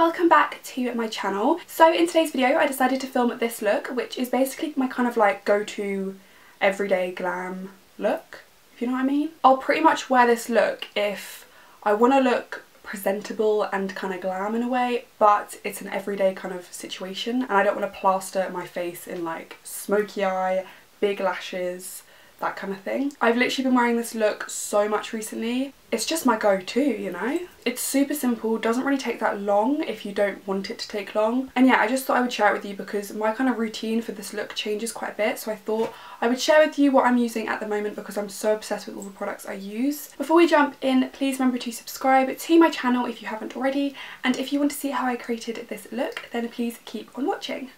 welcome back to my channel. So in today's video I decided to film this look, which is basically my kind of like go-to everyday glam look, if you know what I mean. I'll pretty much wear this look if I want to look presentable and kind of glam in a way, but it's an everyday kind of situation and I don't want to plaster my face in like smoky eye, big lashes, that kind of thing. I've literally been wearing this look so much recently. It's just my go-to, you know? It's super simple, doesn't really take that long if you don't want it to take long. And yeah, I just thought I would share it with you because my kind of routine for this look changes quite a bit, so I thought I would share with you what I'm using at the moment because I'm so obsessed with all the products I use. Before we jump in, please remember to subscribe to my channel if you haven't already, and if you want to see how I created this look, then please keep on watching.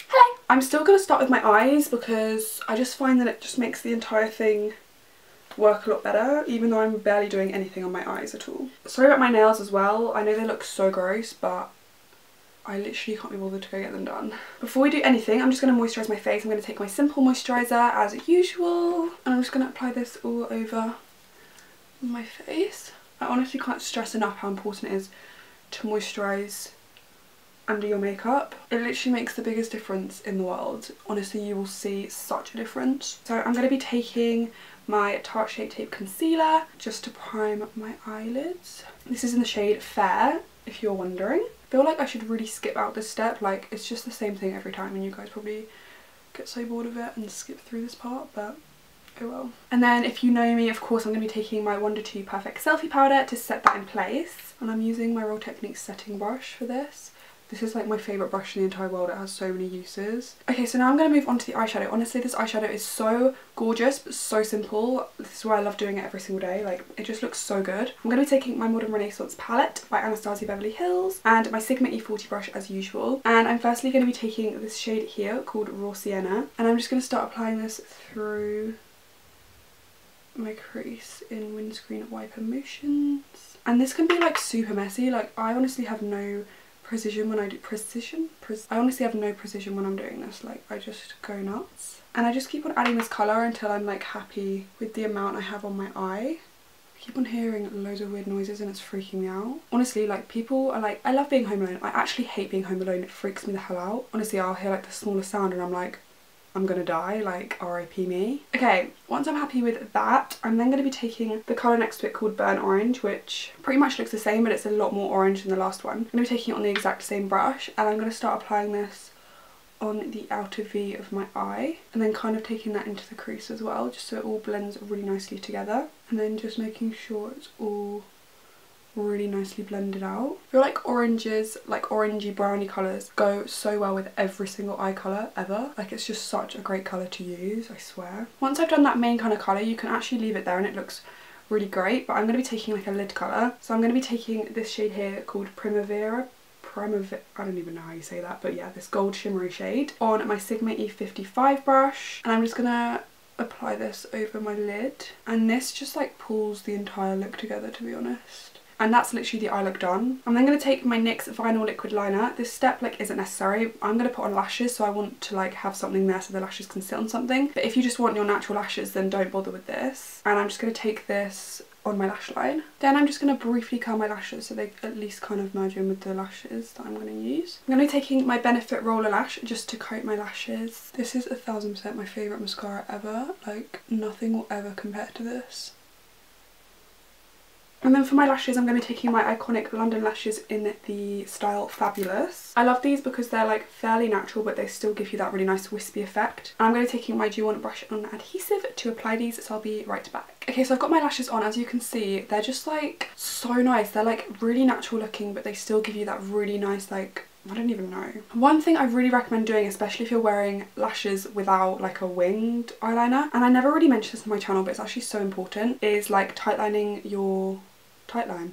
Hello! I'm still going to start with my eyes because I just find that it just makes the entire thing work a lot better, even though I'm barely doing anything on my eyes at all. Sorry about my nails as well. I know they look so gross, but I literally can't be bothered to go get them done. Before we do anything, I'm just going to moisturise my face. I'm going to take my Simple moisturiser as usual, and I'm just going to apply this all over my face. I honestly can't stress enough how important it is to moisturise under your makeup. It literally makes the biggest difference in the world. Honestly, you will see such a difference. So I'm going to be taking my Tarte Shape Tape Concealer just to prime my eyelids. This is in the shade Fair, if you're wondering. I feel like I should really skip out this step, like it's just the same thing every time and you guys probably get so bored of it and skip through this part, but oh well. And then if you know me, of course I'm going to be taking my Wonder 2 Perfect Selfie Powder to set that in place. And I'm using my Real Techniques setting brush for this. This is like my favourite brush in the entire world. It has so many uses. Okay, so now I'm going to move on to the eyeshadow. Honestly, this eyeshadow is so gorgeous but so simple. This is why I love doing it every single day. Like, it just looks so good. I'm going to be taking my Modern Renaissance palette by Anastasia Beverly Hills and my Sigma E40 brush as usual. And I'm firstly going to be taking this shade here called Raw Sienna. And I'm just going to start applying this through my crease in windscreen wiper motions. And this can be like super messy. Like, I honestly have no precision when I do I honestly have no precision when I'm doing this. Like, I just go nuts and I just keep on adding this colour until I'm like happy with the amount I have on my eye. I keep on hearing loads of weird noises and it's freaking me out. Honestly, like, people are like, I love being home alone. I actually hate being home alone. It freaks me the hell out. Honestly, I'll hear like the smallest sound and I'm like, I'm gonna die, like RIP me. Okay, once I'm happy with that, I'm then going to be taking the colour next to it called Burnt Orange, which pretty much looks the same but it's a lot more orange than the last one. I'm going to be taking it on the exact same brush and I'm going to start applying this on the outer V of my eye and then kind of taking that into the crease as well, just so it all blends really nicely together, and then just making sure it's all really nicely blended out. I feel like oranges, like orangey browny colours, go so well with every single eye colour ever. Like, it's just such a great colour to use, I swear. Once I've done that main kind of colour, you can actually leave it there and it looks really great, but I'm going to be taking like a lid colour. So I'm going to be taking this shade here called Primavera, I don't even know how you say that, but yeah, this gold shimmery shade on my Sigma E55 brush, and I'm just going to apply this over my lid, and this just like pulls the entire look together, to be honest. And that's literally the eye look done. I'm then going to take my NYX Vinyl Liquid Liner. This step like isn't necessary. I'm going to put on lashes, so I want to like have something there so the lashes can sit on something. But if you just want your natural lashes, then don't bother with this. And I'm just going to take this on my lash line. Then I'm just going to briefly curl my lashes so they at least kind of merge in with the lashes that I'm going to use. I'm going to be taking my Benefit Roller Lash just to coat my lashes. This is 1000% my favourite mascara ever. Like, nothing will ever compare to this. And then for my lashes, I'm going to be taking my iconic London lashes in the style Fabulous. I love these because they're like fairly natural, but they still give you that really nice wispy effect. And I'm going to be taking my Do You Want Brush On adhesive to apply these, so I'll be right back. Okay, so I've got my lashes on. As you can see, they're just like so nice. They're like really natural looking, but they still give you that really nice, like, I don't even know. One thing I really recommend doing, especially if you're wearing lashes without like a winged eyeliner, and I never really mentioned this on my channel but it's actually so important, is like tightlining your tightline.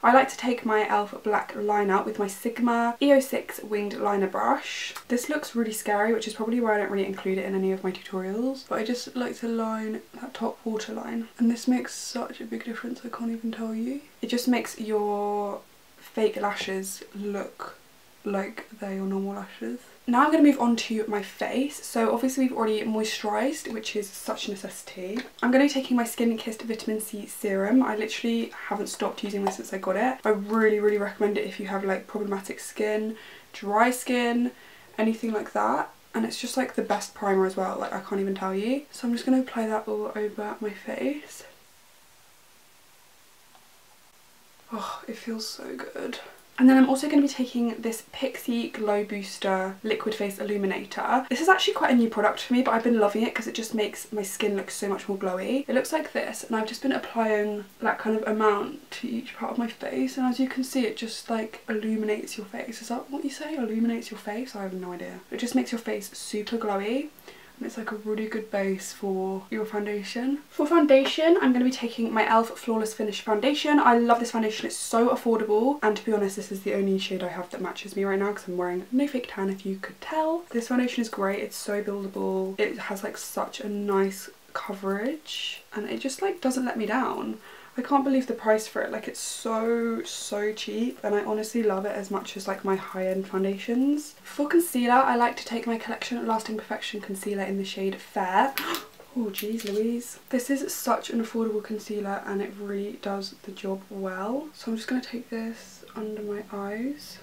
I like to take my e.l.f. black liner with my Sigma EO6 winged liner brush. This looks really scary, which is probably why I don't really include it in any of my tutorials, but I just like to line that top waterline, and this makes such a big difference, I can't even tell you. It just makes your fake lashes look like they're your normal lashes. Now I'm going to move on to my face. So obviously we've already moisturised, which is such a necessity. I'm going to be taking my Skin Kissed Vitamin C Serum. I literally haven't stopped using this since I got it. I really, really recommend it if you have like problematic skin, dry skin, anything like that. And it's just like the best primer as well, like I can't even tell you. So I'm just going to apply that all over my face. Oh, it feels so good. And then I'm also going to be taking this Pixi Glow Booster Liquid Face Illuminator. This is actually quite a new product for me, but I've been loving it because it just makes my skin look so much more glowy. It looks like this, and I've just been applying that kind of amount to each part of my face, and as you can see it just like illuminates your face. Is that what you say? Illuminates your face? I have no idea. It just makes your face super glowy. And it's like a really good base for your foundation. For foundation, I'm going to be taking my e.l.f. Flawless Finish Foundation. I love this foundation, it's so affordable. And to be honest, this is the only shade I have that matches me right now because I'm wearing no fake tan, if you could tell. This foundation is great, it's so buildable. It has like such a nice coverage and it just like doesn't let me down. I can't believe the price for it, like it's so cheap, and I honestly love it as much as like my high-end foundations. For concealer, I like to take my Collection Lasting Perfection concealer in the shade Fair. Oh geez Louise. This is such an affordable concealer and it really does the job well. So I'm just going to take this under my eyes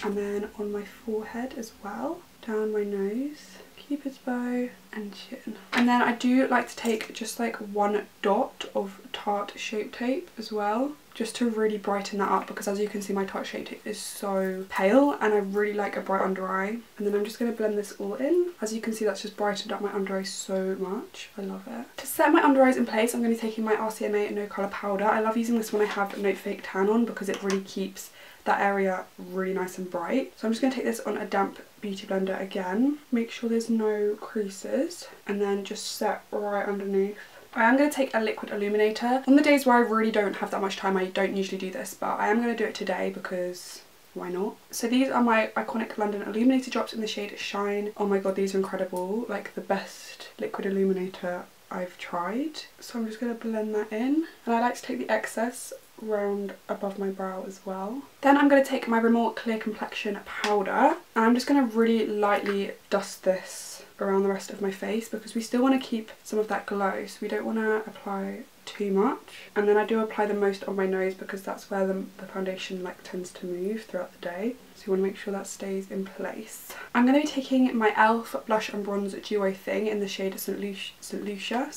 and then on my forehead as well, down my nose, Cupid's bow and chin. And then I do like to take just like one dot of Tarte Shape Tape as well, just to really brighten that up, because as you can see my Tarte Shape Tape is so pale and I really like a bright under eye. And then I'm just going to blend this all in. As you can see, that's just brightened up my under eye so much. I love it. To set my under eyes in place, I'm going to be taking my RCMA No Colour Powder. I love using this when I have no fake tan on because it really keeps that area really nice and bright. So I'm just going to take this on a damp beauty blender again, make sure there's no creases, and then just set right underneath. I am going to take a liquid illuminator. On the days where I really don't have that much time, I don't usually do this, but I am going to do it today because why not? So these are my iconic London illuminator drops in the shade Shine. Oh my god, these are incredible, like the best liquid illuminator I've tried. So I'm just going to blend that in, and I like to take the excess round above my brow as well. Then I'm going to take my Rimmel Clear Complexion powder and I'm just going to really lightly dust this around the rest of my face because we still want to keep some of that glow, so we don't want to apply too much. And then I do apply the most on my nose because that's where the foundation like tends to move throughout the day, so you want to make sure that stays in place. I'm going to be taking my e.l.f. blush and bronze duo thing in the shade St. Lucia,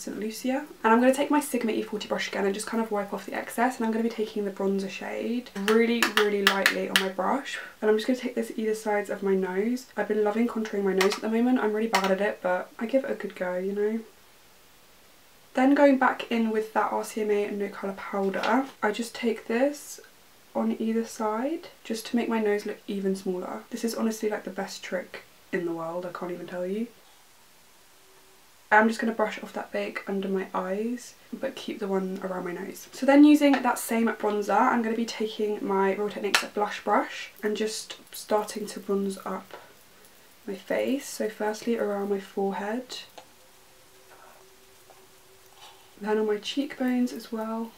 and I'm going to take my Sigma E40 brush again and just kind of wipe off the excess, and I'm going to be taking the bronzer shade really lightly on my brush, and I'm just going to take this either sides of my nose. I've been loving contouring my nose at the moment. I'm really bad at it, but I give it a good go, you know. Then going back in with that RCMA No Colour powder, I just take this on either side just to make my nose look even smaller. This is honestly like the best trick in the world, I can't even tell you. I'm just going to brush off that bake under my eyes but keep the one around my nose. So then using that same bronzer, I'm going to be taking my Real Techniques blush brush and just starting to bronze up my face. So firstly around my forehead, then on my cheekbones as well.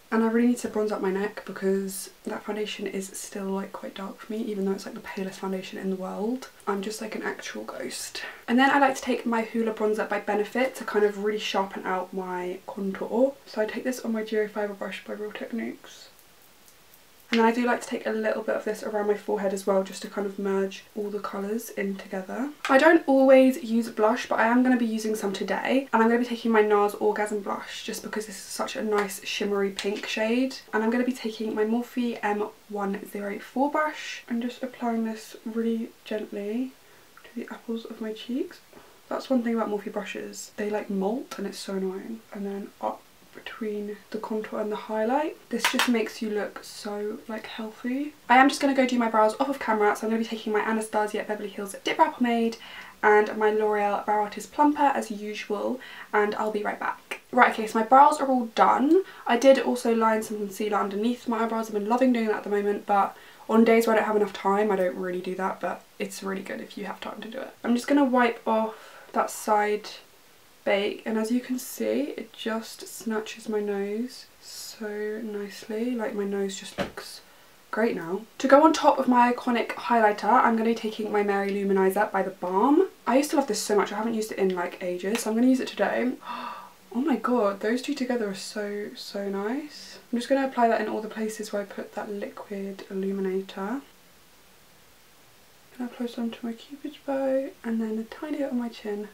And I really need to bronze up my neck because that foundation is still like quite dark for me, even though it's like the palest foundation in the world. I'm just like an actual ghost. And then I like to take my Hoola bronzer by Benefit to kind of really sharpen out my contour. So I take this on my Geo Fibre brush by Real Techniques. And then I do like to take a little bit of this around my forehead as well, just to kind of merge all the colours in together. I don't always use blush, but I am going to be using some today. And I'm going to be taking my NARS Orgasm blush, just because this is such a nice shimmery pink shade. And I'm going to be taking my Morphe M104 brush and just applying this really gently to the apples of my cheeks. That's one thing about Morphe brushes, they like molt and it's so annoying. And then up between the contour and the highlight. This just makes you look so like healthy. I am just going to go do my brows off of camera, so I'm going to be taking my Anastasia Beverly Hills Dip Brow Pomade and my L'Oreal Brow Artist Plumper as usual, and I'll be right back. Right, okay, so my brows are all done. I did also line some concealer underneath my eyebrows. I've been loving doing that at the moment, but on days where I don't have enough time, I don't really do that, but it's really good if you have time to do it. I'm just going to wipe off that side bake, and as you can see it just snatches my nose so nicely. Like my nose just looks great now. To go on top of my iconic highlighter, I'm going to be taking my Mary Luminizer by the Balm. I used to love this so much. I haven't used it in like ages, so I'm going to use it today. Oh my god, those two together are so nice. I'm just going to apply that in all the places where I put that liquid illuminator. And apply some to my cupid's bow and then a tiny bit on my chin.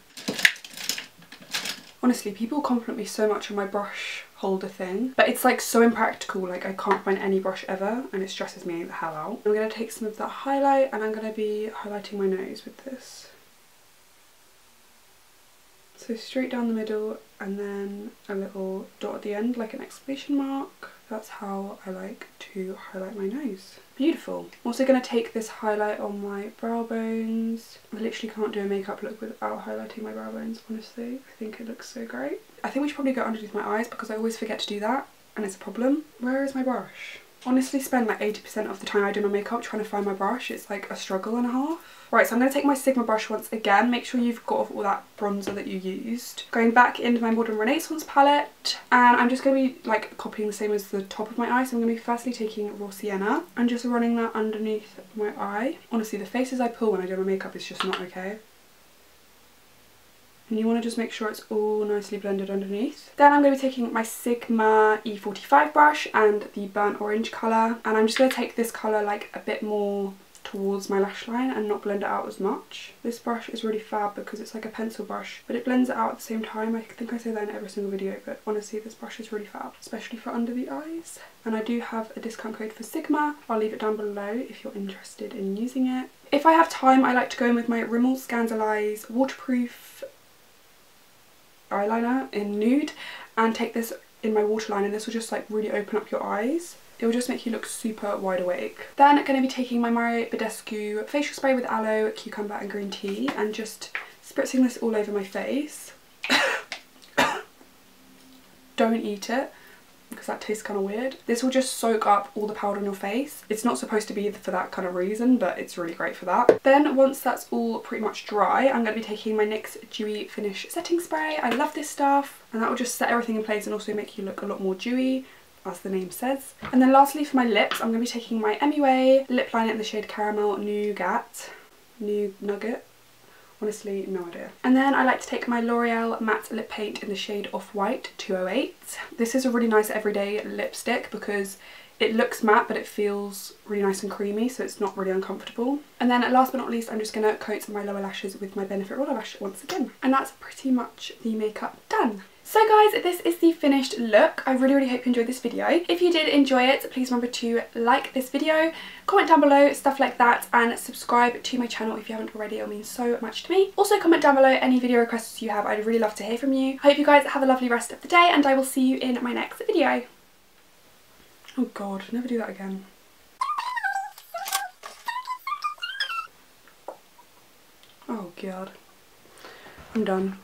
Honestly, people compliment me so much on my brush holder thing, but it's like so impractical. Like, I can't find any brush ever and it stresses me the hell out. I'm going to take some of that highlight and I'm going to be highlighting my nose with this. So straight down the middle and then a little dot at the end, like an exclamation mark. That's how I like to highlight my nose. Beautiful. I'm also going to take this highlight on my brow bones. I literally can't do a makeup look without highlighting my brow bones, honestly. I think it looks so great. I think we should probably go underneath my eyes because I always forget to do that and it's a problem. Where is my brush? Honestly, spend like 80% of the time I do my makeup trying to find my brush. It's like a struggle and a half. Right, so I'm going to take my Sigma brush once again. Make sure you've got off all that bronzer that you used. Going back into my Modern Renaissance palette, and I'm just going to be like copying the same as the top of my eye. So I'm going to be firstly taking Raw Sienna and just running that underneath my eye. Honestly, the faces I pull when I do my makeup is just not okay. And you want to just make sure it's all nicely blended underneath. Then I'm going to be taking my Sigma E45 brush and the burnt orange colour, and I'm just going to take this colour like a bit more towards my lash line and not blend it out as much. This brush is really fab because it's like a pencil brush, but it blends it out at the same time. I think I say that in every single video, but honestly this brush is really fab, especially for under the eyes. And I do have a discount code for Sigma. I'll leave it down below if you're interested in using it. If I have time, I like to go in with my Rimmel Scandaleyes waterproof eyeliner in nude and take this in my waterline, and this will just like really open up your eyes. It will just make you look super wide awake. Then I'm going to be taking my Mario Badescu facial spray with aloe, cucumber and green tea and just spritzing this all over my face. Don't eat it because that tastes kind of weird. This will just soak up all the powder on your face. It's not supposed to be for that kind of reason, but it's really great for that. Then once that's all pretty much dry, I'm going to be taking my NYX Dewy Finish Setting Spray. I love this stuff and that will just set everything in place and also make you look a lot more dewy, as the name says. And then lastly for my lips, I'm going to be taking my MUA lip liner in the shade Caramel Nougat. Nugget. Honestly, no idea. And then I like to take my L'Oreal matte lip paint in the shade Off-White 208. This is a really nice everyday lipstick because it looks matte but it feels really nice and creamy, so it's not really uncomfortable. And then last but not least, I'm just going to coat my lower lashes with my Benefit Roller Lash once again. And that's pretty much the makeup done. So guys, this is the finished look. I really hope you enjoyed this video. If you did enjoy it, please remember to like this video, comment down below, stuff like that, and subscribe to my channel if you haven't already. It means so much to me. Also comment down below any video requests you have. I'd really love to hear from you. I hope you guys have a lovely rest of the day and I will see you in my next video. Oh god, never do that again. Oh god. I'm done.